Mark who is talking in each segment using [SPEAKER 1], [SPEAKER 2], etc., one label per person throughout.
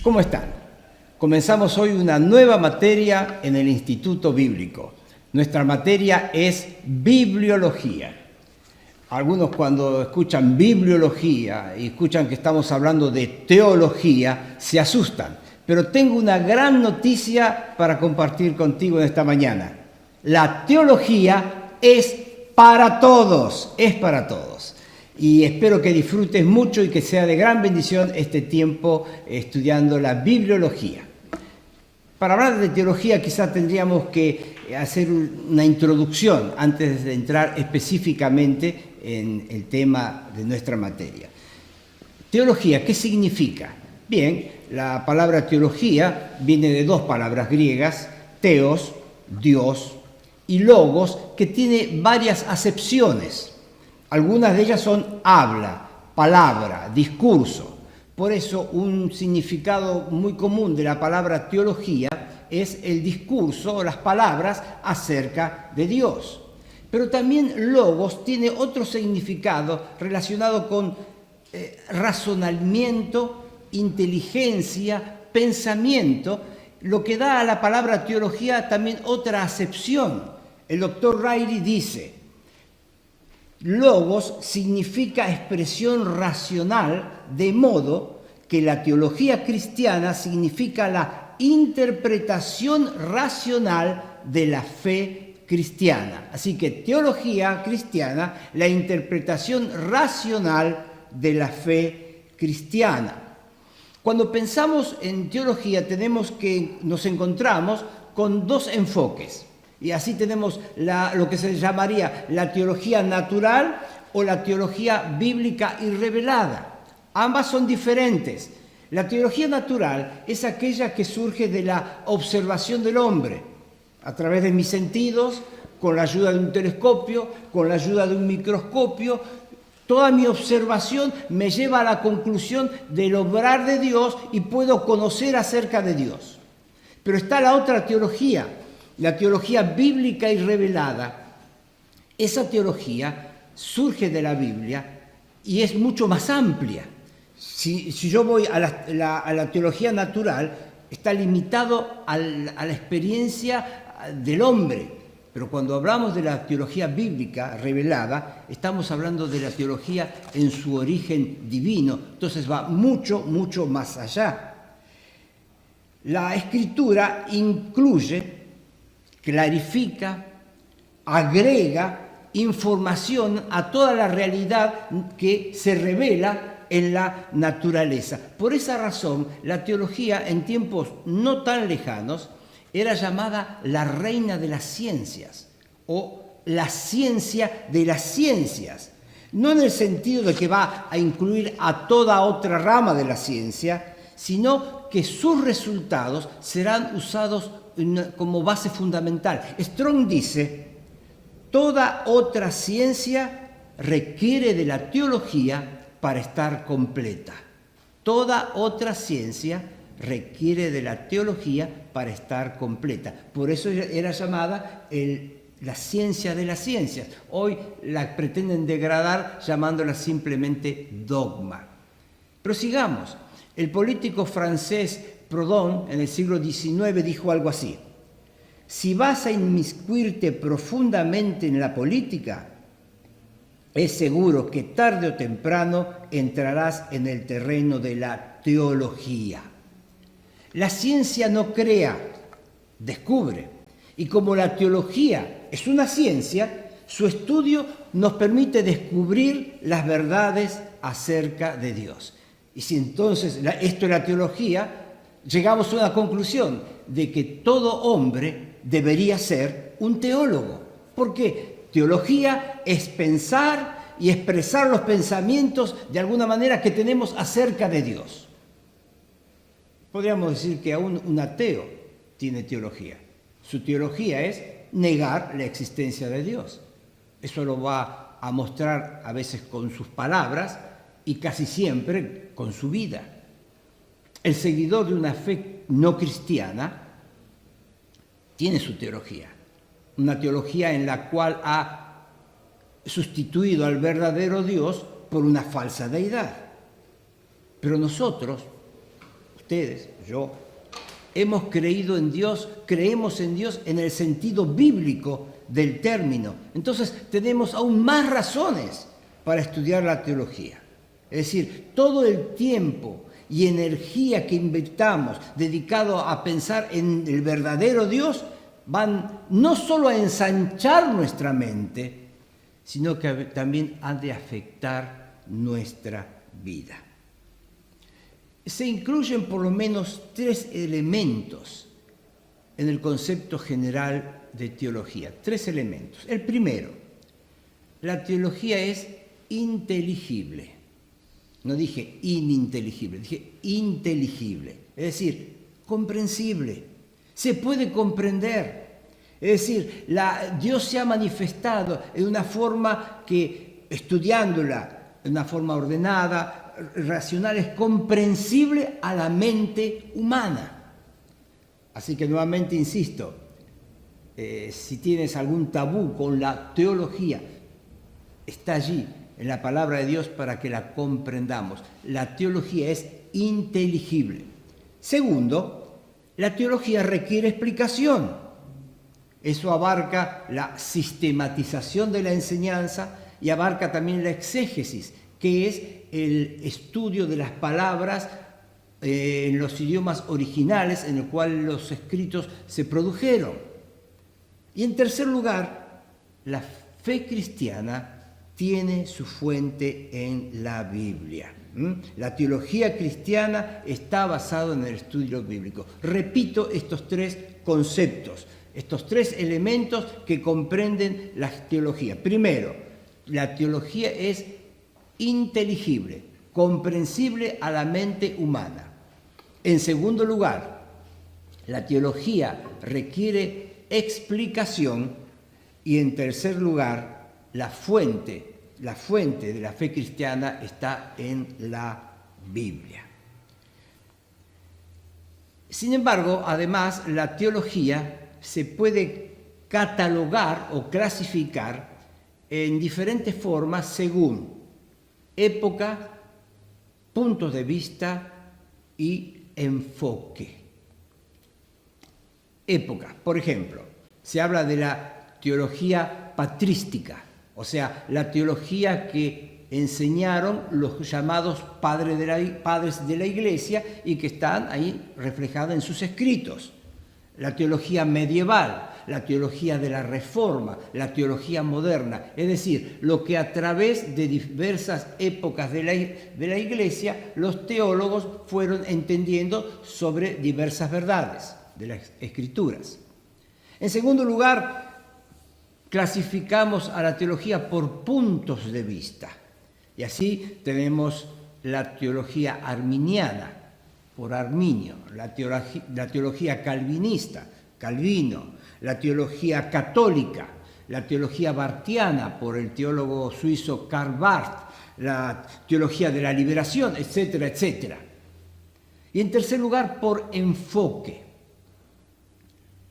[SPEAKER 1] ¿Cómo están? Comenzamos hoy una nueva materia en el Instituto Bíblico. Nuestra materia es bibliología. Algunos cuando escuchan bibliología y escuchan que estamos hablando de teología, se asustan. Pero tengo una gran noticia para compartir contigo en esta mañana. La teología es para todos, es para todos. Y espero que disfrutes mucho y que sea de gran bendición este tiempo estudiando la bibliología. Para hablar de teología quizás tendríamos que hacer una introducción antes de entrar específicamente en el tema de nuestra materia. Teología, ¿qué significa? Bien, la palabra teología viene de dos palabras griegas, theos, Dios, y logos, que tiene varias acepciones. Algunas de ellas son habla, palabra, discurso. Por eso un significado muy común de la palabra teología es el discurso o las palabras acerca de Dios. Pero también logos tiene otro significado relacionado con razonamiento, inteligencia, pensamiento, lo que da a la palabra teología también otra acepción. El doctor Riley dice: logos significa expresión racional, de modo que la teología cristiana significa la interpretación racional de la fe cristiana. Así que teología cristiana, la interpretación racional de la fe cristiana. Cuando pensamos en teología nos encontramos con dos enfoques. Y así tenemos lo que se llamaría la teología natural o la teología bíblica y revelada. Ambas son diferentes. La teología natural es aquella que surge de la observación del hombre, a través de mis sentidos, con la ayuda de un telescopio, con la ayuda de un microscopio. Toda mi observación me lleva a la conclusión del obrar de Dios y puedo conocer acerca de Dios. Pero está la otra teología, la teología bíblica y revelada. Esa teología surge de la Biblia y es mucho más amplia. Si yo voy a la teología natural, está limitado a la experiencia del hombre. Pero cuando hablamos de la teología bíblica revelada, estamos hablando de la teología en su origen divino. Entonces va mucho, mucho más allá. La Escritura incluye, clarifica, agrega información a toda la realidad que se revela en la naturaleza. Por esa razón, la teología en tiempos no tan lejanos era llamada la reina de las ciencias o la ciencia de las ciencias. No en el sentido de que va a incluir a toda otra rama de la ciencia, sino que sus resultados serán usados como base fundamental. Strong dice: toda otra ciencia requiere de la teología para estar completa. Toda otra ciencia requiere de la teología para estar completa. Por eso era llamada la ciencia de las ciencias. Hoy la pretenden degradar llamándola simplemente dogma. Pero sigamos. El político francés Proudhon en el siglo XIX dijo algo así: si vas a inmiscuirte profundamente en la política, es seguro que tarde o temprano entrarás en el terreno de la teología. La ciencia no crea, descubre. Y como la teología es una ciencia, su estudio nos permite descubrir las verdades acerca de Dios. Y si entonces esto es la teología, llegamos a una conclusión de que todo hombre debería ser un teólogo. ¿Por qué? Teología es pensar y expresar los pensamientos de alguna manera que tenemos acerca de Dios. Podríamos decir que aún un ateo tiene teología. Su teología es negar la existencia de Dios. Eso lo va a mostrar a veces con sus palabras y casi siempre con su vida. El seguidor de una fe no cristiana tiene su teología, una teología en la cual ha sustituido al verdadero Dios por una falsa deidad. Pero nosotros, ustedes, yo, hemos creído en Dios, creemos en Dios en el sentido bíblico del término. Entonces tenemos aún más razones para estudiar la teología. Es decir, todo el tiempo y energía que invertamos dedicado a pensar en el verdadero Dios van no solo a ensanchar nuestra mente, sino que también han de afectar nuestra vida. Se incluyen por lo menos 3 elementos en el concepto general de teología. 3 elementos. El primero, la teología es inteligible. No dije ininteligible, dije inteligible. Es decir, comprensible. Se puede comprender. Es decir, Dios se ha manifestado en una forma que, estudiándola de una forma ordenada, racional, es comprensible a la mente humana. Así que nuevamente insisto, si tienes algún tabú con la teología, está allí en la palabra de Dios para que la comprendamos. La teología es inteligible. Segundo, la teología requiere explicación. Eso abarca la sistematización de la enseñanza y abarca también la exégesis, que es el estudio de las palabras en los idiomas originales en el cual los escritos se produjeron. Y en tercer lugar, la fe cristiana tiene su fuente en la Biblia. La teología cristiana está basada en el estudio bíblico. Repito estos 3 conceptos, estos 3 elementos que comprenden la teología. Primero, la teología es inteligible, comprensible a la mente humana. En segundo lugar, la teología requiere explicación. Y en tercer lugar, la fuente de la fe cristiana está en la Biblia. Sin embargo, además, la teología se puede catalogar o clasificar en diferentes formas según época, puntos de vista y enfoque. Época, por ejemplo, se habla de la teología patrística, o sea, la teología que enseñaron los llamados padres de la Iglesia y que están ahí reflejadas en sus escritos. La teología medieval, la teología de la Reforma, la teología moderna, es decir, lo que a través de diversas épocas de la Iglesia los teólogos fueron entendiendo sobre diversas verdades de las Escrituras. En segundo lugar, clasificamos a la teología por puntos de vista. Y así tenemos la teología arminiana, por Arminio, la teología calvinista, Calvino, la teología católica, la teología barthiana, por el teólogo suizo Karl Barth, la teología de la liberación, etcétera, etcétera. Y en tercer lugar, por enfoque.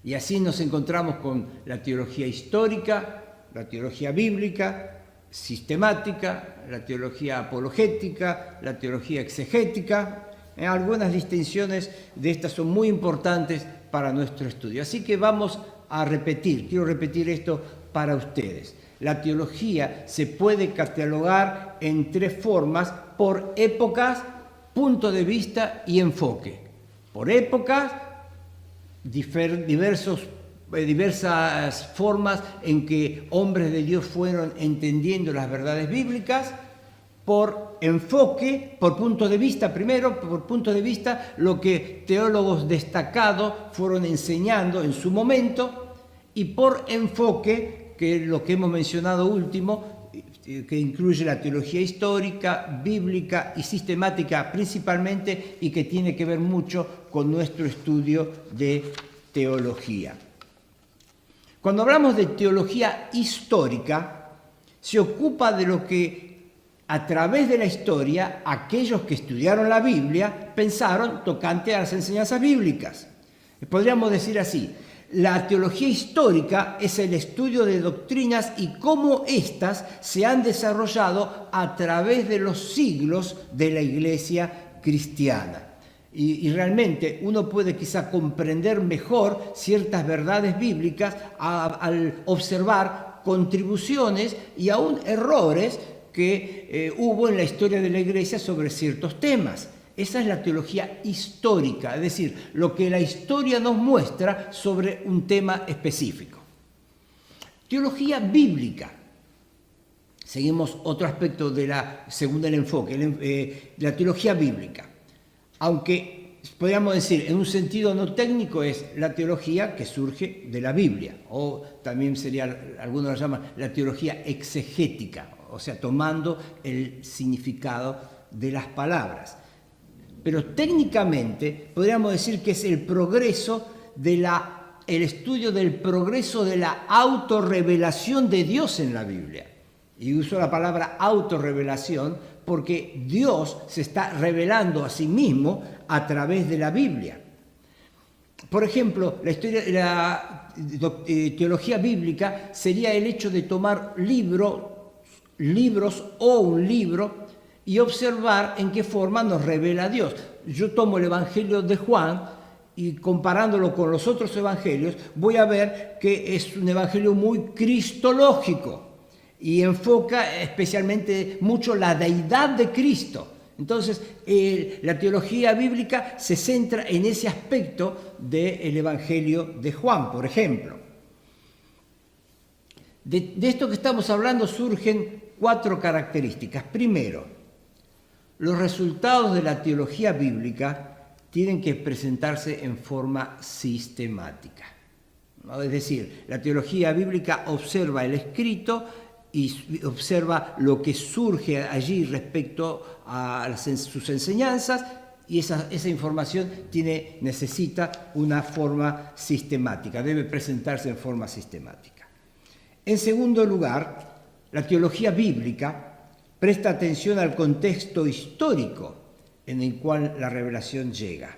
[SPEAKER 1] Y así nos encontramos con la teología histórica, la teología bíblica, sistemática, la teología apologética, la teología exegética. Algunas distinciones de estas son muy importantes para nuestro estudio. Así que vamos a quiero repetir esto para ustedes. La teología se puede catalogar en 3 formas: por épocas, punto de vista y enfoque. Por épocas, diversas formas en que hombres de Dios fueron entendiendo las verdades bíblicas. Por enfoque, por punto de vista, primero, por punto de vista, lo que teólogos destacados fueron enseñando en su momento, y por enfoque, que es lo que hemos mencionado último, que incluye la teología histórica, bíblica y sistemática principalmente, y que tiene que ver mucho con nuestro estudio de teología. Cuando hablamos de teología histórica, se ocupa de lo que a través de la historia aquellos que estudiaron la Biblia pensaron tocante a las enseñanzas bíblicas. Podríamos decir así: la teología histórica es el estudio de doctrinas y cómo éstas se han desarrollado a través de los siglos de la Iglesia cristiana. Y realmente uno puede quizá comprender mejor ciertas verdades bíblicas al observar contribuciones y aún errores que hubo en la historia de la Iglesia sobre ciertos temas. Esa es la teología histórica, es decir, lo que la historia nos muestra sobre un tema específico. Teología bíblica. Seguimos otro aspecto según el enfoque, la teología bíblica. Aunque podríamos decir, en un sentido no técnico, es la teología que surge de la Biblia, o también sería, algunos la llaman la teología exegética, o sea, tomando el significado de las palabras. Pero técnicamente podríamos decir que es el progreso el estudio del progreso de la autorrevelación de Dios en la Biblia. Y uso la palabra autorrevelación porque Dios se está revelando a sí mismo a través de la Biblia. Por ejemplo, la teología bíblica sería el hecho de tomar libros o un libro y observar en qué forma nos revela Dios. Yo tomo el Evangelio de Juan y comparándolo con los otros evangelios, voy a ver que es un evangelio muy cristológico y enfoca especialmente mucho la deidad de Cristo. Entonces, la teología bíblica se centra en ese aspecto del Evangelio de Juan, por ejemplo. De esto que estamos hablando surgen 4 características. Primero, los resultados de la teología bíblica tienen que presentarse en forma sistemática, ¿no? Es decir, la teología bíblica observa el escrito y observa lo que surge allí respecto a sus enseñanzas, y esa información necesita una forma sistemática, debe presentarse en forma sistemática. En segundo lugar, la teología bíblica presta atención al contexto histórico en el cual la revelación llega.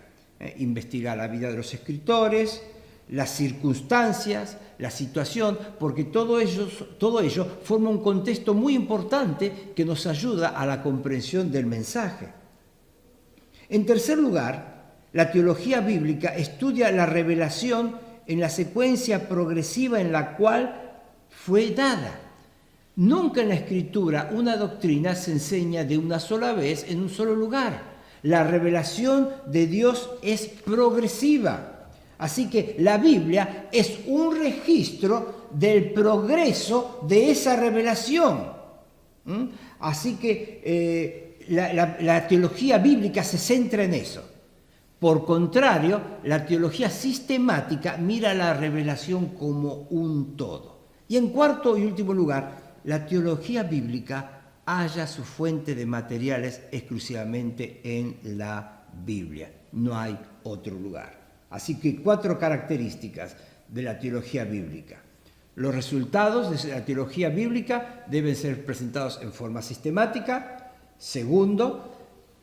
[SPEAKER 1] Investiga la vida de los escritores, las circunstancias, la situación, porque todo ello forma un contexto muy importante que nos ayuda a la comprensión del mensaje. En tercer lugar, la teología bíblica estudia la revelación en la secuencia progresiva en la cual fue dada. Nunca en la Escritura una doctrina se enseña de una sola vez en un solo lugar. La revelación de Dios es progresiva. Así que la Biblia es un registro del progreso de esa revelación. Así que la teología bíblica se centra en eso. Por contrario, la teología sistemática mira la revelación como un todo. Y en cuarto y último lugar, la teología bíblica halla su fuente de materiales exclusivamente en la Biblia. No hay otro lugar. Así que 4 características de la teología bíblica. Los resultados de la teología bíblica deben ser presentados en forma sistemática. Segundo,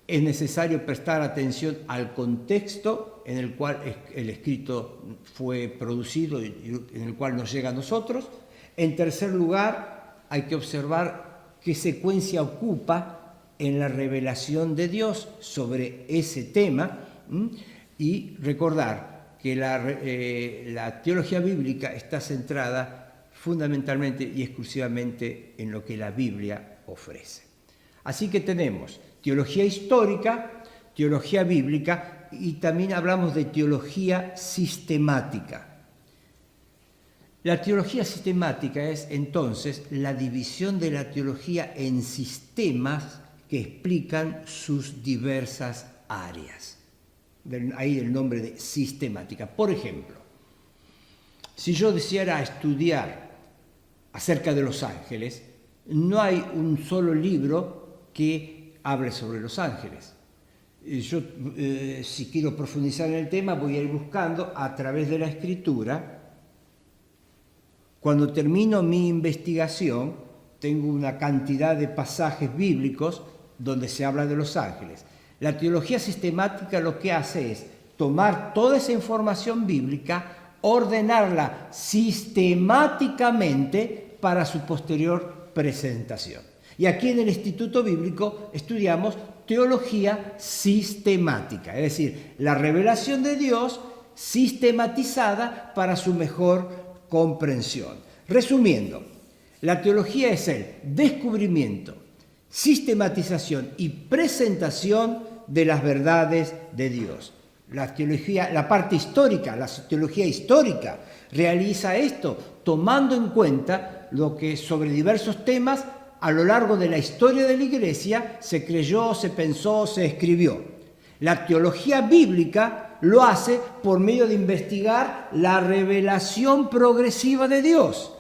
[SPEAKER 1] es necesario prestar atención al contexto en el cual el escrito fue producido y en el cual nos llega a nosotros. En tercer lugar, hay que observar qué secuencia ocupa en la revelación de Dios sobre ese tema, y recordar que la teología bíblica está centrada fundamentalmente y exclusivamente en lo que la Biblia ofrece. Así que tenemos teología histórica, teología bíblica y también hablamos de teología sistemática. La teología sistemática es entonces la división de la teología en sistemas que explican sus diversas áreas. Ahí el nombre de sistemática. Por ejemplo, si yo deseara estudiar acerca de los ángeles, no hay un solo libro que hable sobre los ángeles. Yo, si quiero profundizar en el tema, voy a ir buscando a través de la Escritura. Cuando termino mi investigación, tengo una cantidad de pasajes bíblicos donde se habla de los ángeles. La teología sistemática lo que hace es tomar toda esa información bíblica, ordenarla sistemáticamente para su posterior presentación. Y aquí en el Instituto Bíblico estudiamos teología sistemática, es decir, la revelación de Dios sistematizada para su mejor comprensión. Resumiendo, la teología es el descubrimiento, sistematización y presentación de las verdades de Dios. La teología, la parte histórica, la teología histórica realiza esto tomando en cuenta lo que sobre diversos temas a lo largo de la historia de la Iglesia se creyó, se pensó, se escribió. La teología bíblica lo hace por medio de investigar la revelación progresiva de Dios.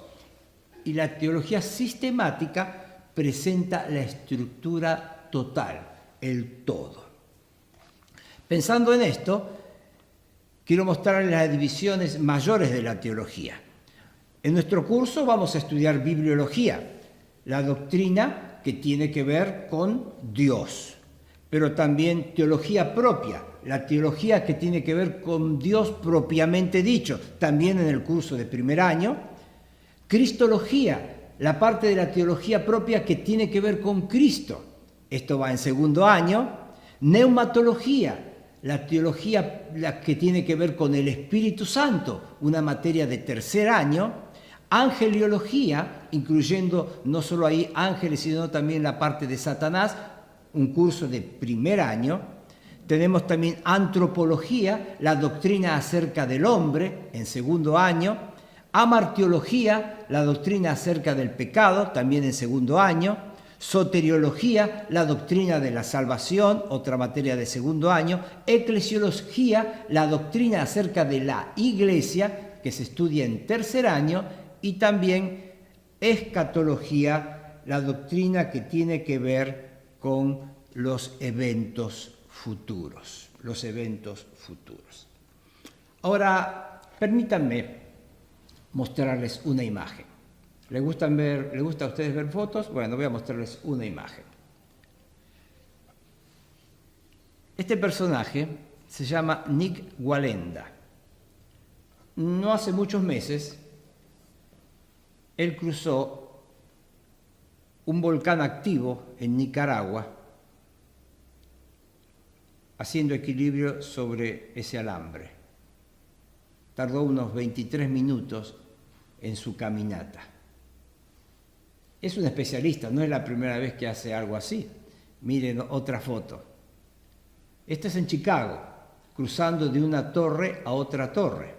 [SPEAKER 1] Y la teología sistemática presenta la estructura total, el todo. Pensando en esto, quiero mostrarles las divisiones mayores de la teología. En nuestro curso vamos a estudiar bibliología, la doctrina que tiene que ver con Dios, pero también teología propia, la teología que tiene que ver con Dios propiamente dicho, también en el curso de primer año. Cristología, la parte de la teología propia que tiene que ver con Cristo, esto va en segundo año. Neumatología, la teología que tiene que ver con el Espíritu Santo, una materia de tercer año. Angeliología, incluyendo no solo ahí ángeles, sino también la parte de Satanás, un curso de primer año. Tenemos también antropología, la doctrina acerca del hombre, en segundo año. Amartiología, la doctrina acerca del pecado, también en segundo año. Soteriología, la doctrina de la salvación, otra materia de segundo año. Eclesiología, la doctrina acerca de la iglesia, que se estudia en tercer año. Y también escatología, la doctrina que tiene que ver con los eventos futuros. Los eventos futuros. Ahora, permítanme mostrarles una imagen. ¿Les gusta a ustedes ver fotos? Bueno, voy a mostrarles una imagen. Este personaje se llama Nik Wallenda. No hace muchos meses, él cruzó un volcán activo en Nicaragua, haciendo equilibrio sobre ese alambre. Tardó unos 23 minutos en su caminata. Es un especialista, no es la primera vez que hace algo así. Miren otra foto. Esto es en Chicago, cruzando de una torre a otra torre.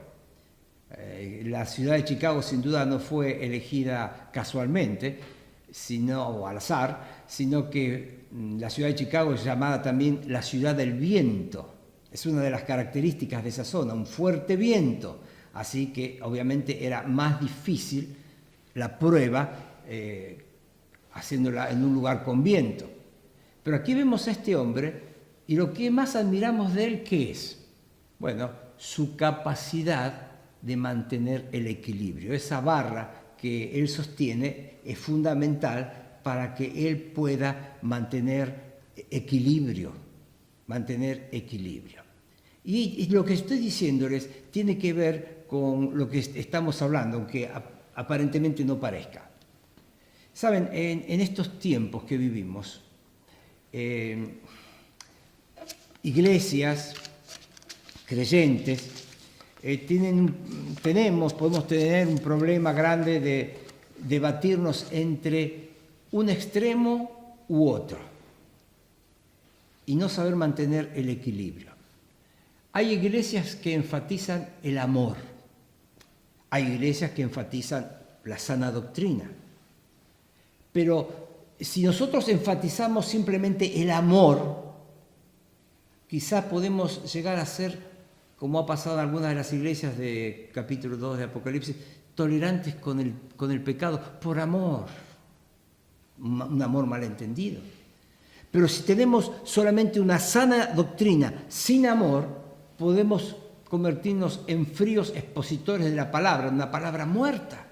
[SPEAKER 1] La ciudad de Chicago sin duda no fue elegida casualmente, o al azar, sino que la ciudad de Chicago es llamada también la ciudad del viento. Es una de las características de esa zona, un fuerte viento. Así que obviamente era más difícil la prueba haciéndola en un lugar con viento. Pero aquí vemos a este hombre y lo que más admiramos de él, ¿qué es? Bueno, su capacidad de mantener el equilibrio. Esa barra que él sostiene es fundamental para que él pueda mantener equilibrio. Y lo que estoy diciéndoles tiene que ver con lo que estamos hablando, aunque aparentemente no parezca. Saben, en estos tiempos que vivimos, iglesias, creyentes, podemos tener un problema grande de debatirnos entre un extremo u otro y no saber mantener el equilibrio. Hay iglesias que enfatizan el amor, hay iglesias que enfatizan la sana doctrina, pero si nosotros enfatizamos simplemente el amor, quizás podemos llegar a ser, como ha pasado en algunas de las iglesias de capítulo 2 de Apocalipsis, tolerantes con el pecado por amor, un amor malentendido. Pero si tenemos solamente una sana doctrina sin amor, podemos convertirnos en fríos expositores de la palabra, una palabra muerta.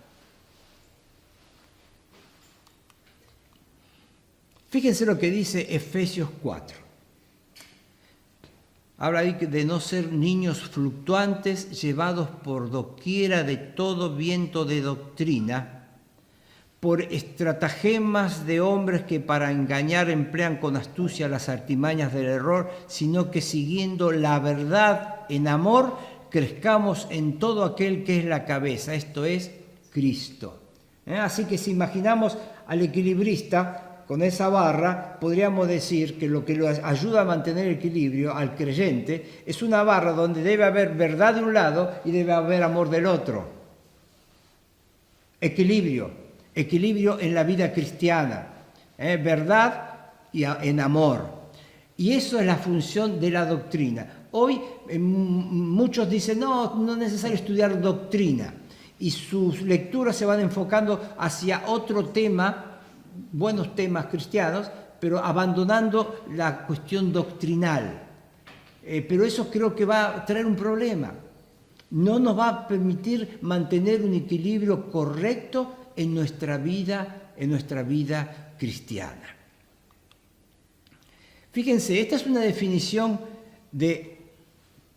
[SPEAKER 1] Fíjense lo que dice Efesios 4. Habla ahí de no ser niños fluctuantes, llevados por doquiera de todo viento de doctrina, por estratagemas de hombres que para engañar emplean con astucia las artimañas del error, sino que siguiendo la verdad en amor, crezcamos en todo aquel que es la cabeza, esto es Cristo. Así que si imaginamos al equilibrista con esa barra, podríamos decir que lo que lo ayuda a mantener el equilibrio al creyente es una barra donde debe haber verdad de un lado y debe haber amor del otro. Equilibrio en la vida cristiana, verdad y en amor. Y eso es la función de la doctrina. Hoy muchos dicen, no es necesario estudiar doctrina, y sus lecturas se van enfocando hacia otro tema, buenos temas cristianos, pero abandonando la cuestión doctrinal. Pero eso creo que va a traer un problema. No nos va a permitir mantener un equilibrio correcto en nuestra vida cristiana. Fíjense, esta es una definición de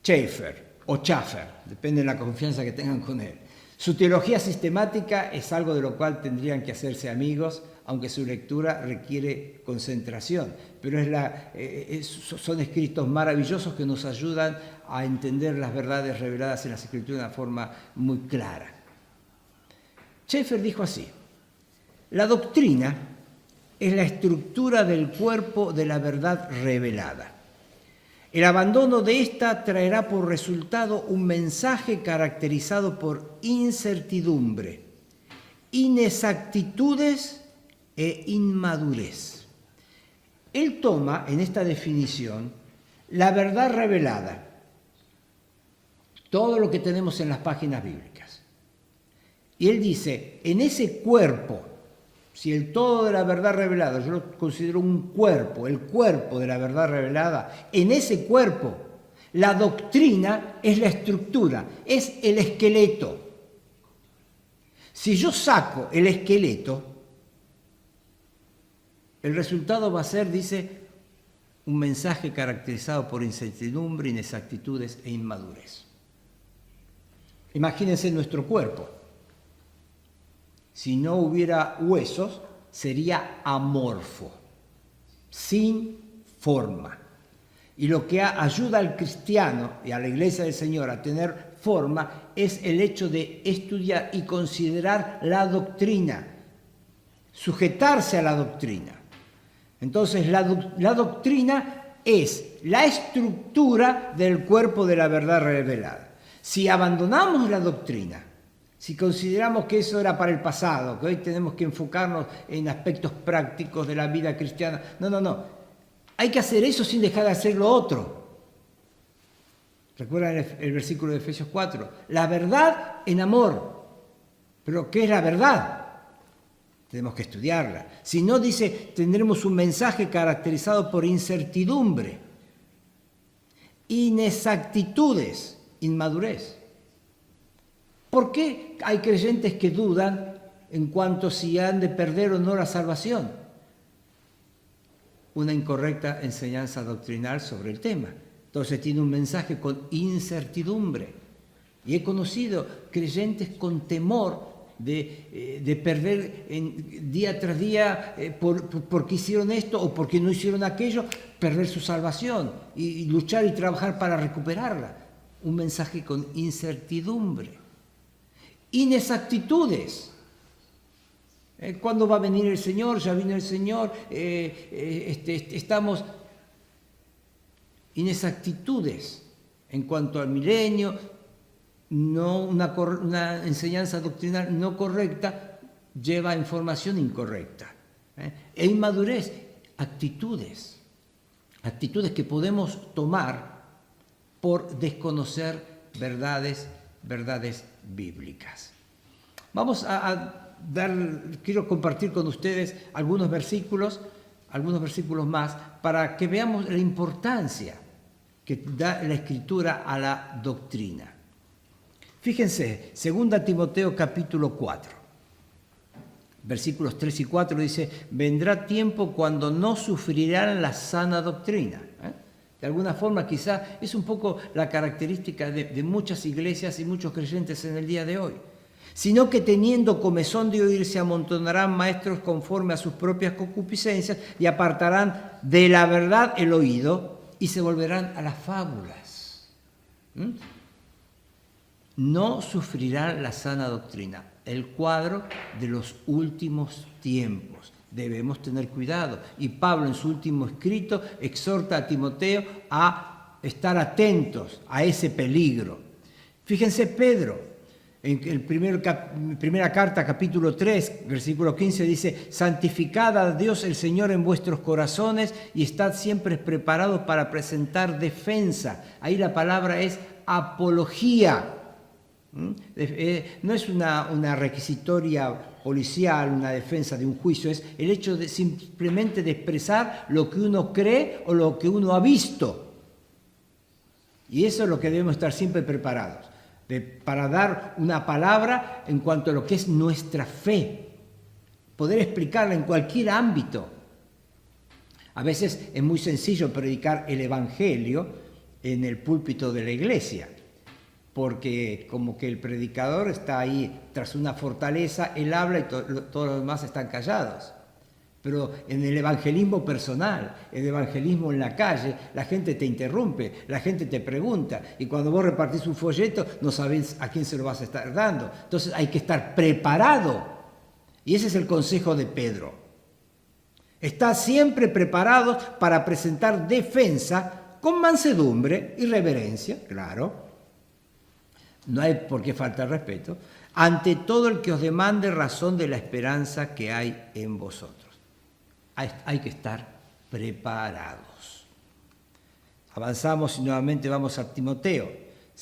[SPEAKER 1] Schaeffer o Schaffer, depende de la confianza que tengan con él. Su teología sistemática es algo de lo cual tendrían que hacerse amigos, aunque su lectura requiere concentración, pero son escritos maravillosos que nos ayudan a entender las verdades reveladas en las Escrituras de una forma muy clara. Schaeffer dijo así: la doctrina es la estructura del cuerpo de la verdad revelada. El abandono de esta traerá por resultado un mensaje caracterizado por incertidumbre, inexactitudes e inmadurez. Él toma en esta definición la verdad revelada, todo lo que tenemos en las páginas bíblicas. Y él dice, en ese cuerpo, si el todo de la verdad revelada, yo lo considero un cuerpo, el cuerpo de la verdad revelada, en ese cuerpo, la doctrina es la estructura, es el esqueleto. Si yo saco el esqueleto, el resultado va a ser, dice, un mensaje caracterizado por incertidumbre, inexactitudes e inmadurez. Imagínense nuestro cuerpo. Si no hubiera huesos, sería amorfo, sin forma. Y lo que ayuda al cristiano y a la Iglesia del Señor a tener forma es el hecho de estudiar y considerar la doctrina, sujetarse a la doctrina. Entonces, la doctrina es la estructura del cuerpo de la verdad revelada. Si abandonamos la doctrina, si consideramos que eso era para el pasado, que hoy tenemos que enfocarnos en aspectos prácticos de la vida cristiana, no. Hay que hacer eso sin dejar de hacer lo otro. ¿Recuerdan el versículo de Efesios 4? La verdad en amor. ¿Pero qué es la verdad? Tenemos que estudiarla. Si no, dice, tendremos un mensaje caracterizado por incertidumbre, inexactitudes, inmadurez. ¿Por qué hay creyentes que dudan en cuanto si han de perder o no la salvación? Una incorrecta enseñanza doctrinal sobre el tema. Entonces tiene un mensaje con incertidumbre. Y he conocido creyentes con temor de perder día tras día porque hicieron esto o porque no hicieron aquello, perder su salvación y luchar y trabajar para recuperarla. Un mensaje con incertidumbre. Inexactitudes. ¿Cuándo va a venir el Señor? Ya vino el Señor. Estamos inexactitudes en cuanto al milenio, no una enseñanza doctrinal no correcta lleva a información incorrecta. E inmadurez, actitudes que podemos tomar por desconocer verdades bíblicas. Quiero compartir con ustedes algunos versículos más, para que veamos la importancia que da la Escritura a la doctrina. Fíjense, 2 Timoteo capítulo 4, versículos 3 y 4 dice, vendrá tiempo cuando no sufrirán la sana doctrina. De alguna forma quizá es un poco la característica de muchas iglesias y muchos creyentes en el día de hoy. sino que teniendo comezón de oír se amontonarán maestros conforme a sus propias concupiscencias y apartarán de la verdad el oído y se volverán a las fábulas. No sufrirán la sana doctrina, el cuadro de los últimos tiempos. Debemos tener cuidado. Y Pablo en su último escrito exhorta a Timoteo a estar atentos a ese peligro. Fíjense Pedro, en el primera carta, capítulo 3, versículo 15, dice: santificad a Dios el Señor en vuestros corazones y estad siempre preparados para presentar defensa. Ahí la palabra es apología. No es una requisitoria policial, una defensa de un juicio, es el hecho de simplemente de expresar lo que uno cree o lo que uno ha visto. Y eso es lo que debemos estar siempre preparados, para dar una palabra en cuanto a lo que es nuestra fe, poder explicarla en cualquier ámbito. A veces es muy sencillo predicar el Evangelio en el púlpito de la iglesia, porque como que el predicador está ahí tras una fortaleza, él habla y todos los demás están callados. Pero en el evangelismo personal, el evangelismo en la calle, la gente te interrumpe, la gente te pregunta, y cuando vos repartís un folleto no sabés a quién se lo vas a estar dando. Entonces hay que estar preparado. Y ese es el consejo de Pedro. Está siempre preparados para presentar defensa con mansedumbre y reverencia, claro. No hay por qué faltar respeto, ante todo el que os demande razón de la esperanza que hay en vosotros. Hay que estar preparados. Avanzamos y nuevamente vamos a Timoteo,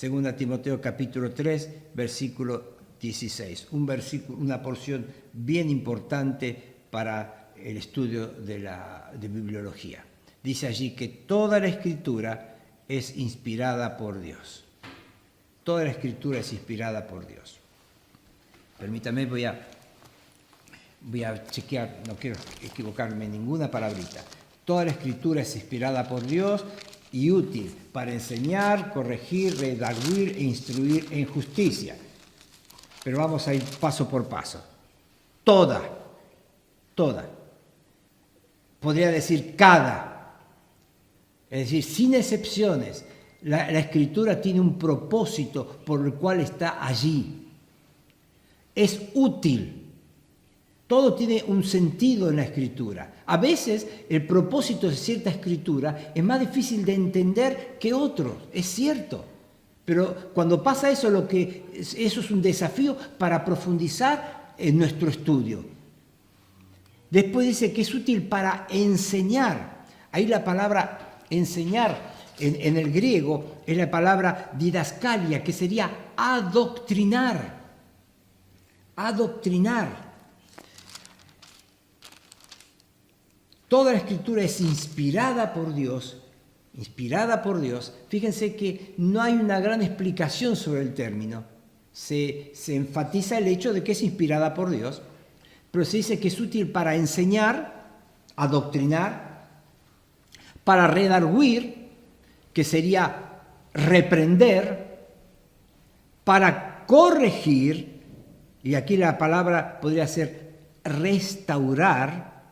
[SPEAKER 1] 2 Timoteo capítulo 3, versículo 16. Una porción bien importante para el estudio de bibliología. Dice allí que toda la Escritura es inspirada por Dios. Toda la Escritura es inspirada por Dios. Permítame, voy a chequear, no quiero equivocarme en ninguna palabrita. Toda la Escritura es inspirada por Dios y útil para enseñar, corregir, redarguir e instruir en justicia. Pero vamos a ir paso por paso. Toda. Podría decir cada. Es decir, sin excepciones. La Escritura tiene un propósito por el cual está allí. Es útil. Todo tiene un sentido en la Escritura. A veces el propósito de cierta Escritura es más difícil de entender que otros, es cierto. Pero cuando pasa eso, eso es un desafío para profundizar en nuestro estudio. Después dice que es útil para enseñar. Ahí la palabra enseñar en el griego es la palabra didascalia, que sería adoctrinar. Adoctrinar. Toda la Escritura es inspirada por Dios. Fíjense que no hay una gran explicación sobre el término. Se enfatiza el hecho de que es inspirada por Dios, pero se dice que es útil para enseñar, adoctrinar, para redarguir, que sería reprender, para corregir, y aquí la palabra podría ser restaurar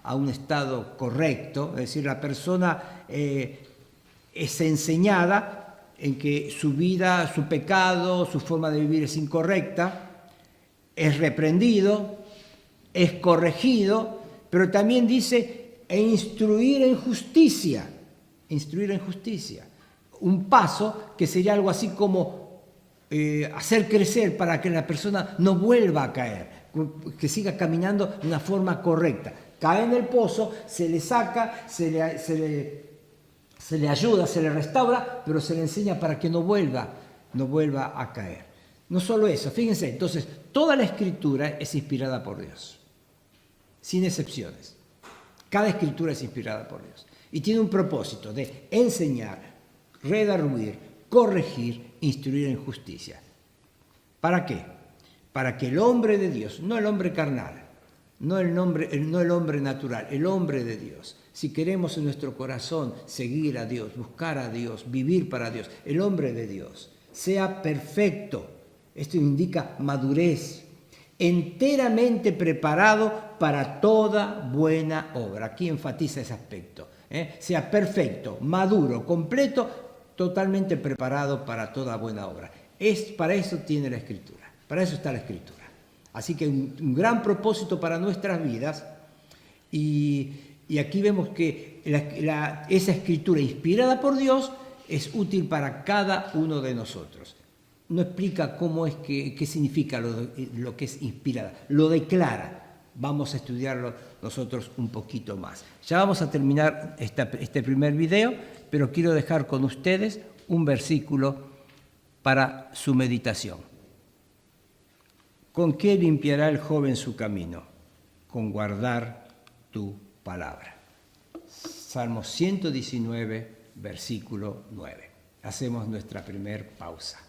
[SPEAKER 1] a un estado correcto, es decir, la persona es enseñada en que su vida, su pecado, su forma de vivir es incorrecta, es reprendido, es corregido, pero también dice instruir en justicia. Instruir en justicia. Un paso que sería algo así como hacer crecer para que la persona no vuelva a caer, que siga caminando de una forma correcta. Cae en el pozo, se le saca, se le ayuda, se le restaura, pero se le enseña para que no vuelva a caer. No solo eso, fíjense, entonces, toda la Escritura es inspirada por Dios, sin excepciones. Cada Escritura es inspirada por Dios. Y tiene un propósito de enseñar, redarguir, corregir, instruir en justicia. ¿Para qué? Para que el hombre de Dios, no el hombre carnal, no el hombre natural, el hombre de Dios, si queremos en nuestro corazón seguir a Dios, buscar a Dios, vivir para Dios, el hombre de Dios, sea perfecto, Esto indica madurez, enteramente preparado para toda buena obra. Aquí enfatiza ese aspecto. Sea perfecto, maduro, completo, totalmente preparado para toda buena obra. Para eso tiene la Escritura, para eso está la Escritura. Así que un gran propósito para nuestras vidas. Y aquí vemos que esa Escritura inspirada por Dios es útil para cada uno de nosotros. No explica qué significa lo que es inspirada, lo declara. Vamos a estudiarlo nosotros un poquito más. Ya vamos a terminar este primer video, pero quiero dejar con ustedes un versículo para su meditación. ¿Con qué limpiará el joven su camino? Con guardar tu palabra. Salmo 119, versículo 9. Hacemos nuestra primer pausa.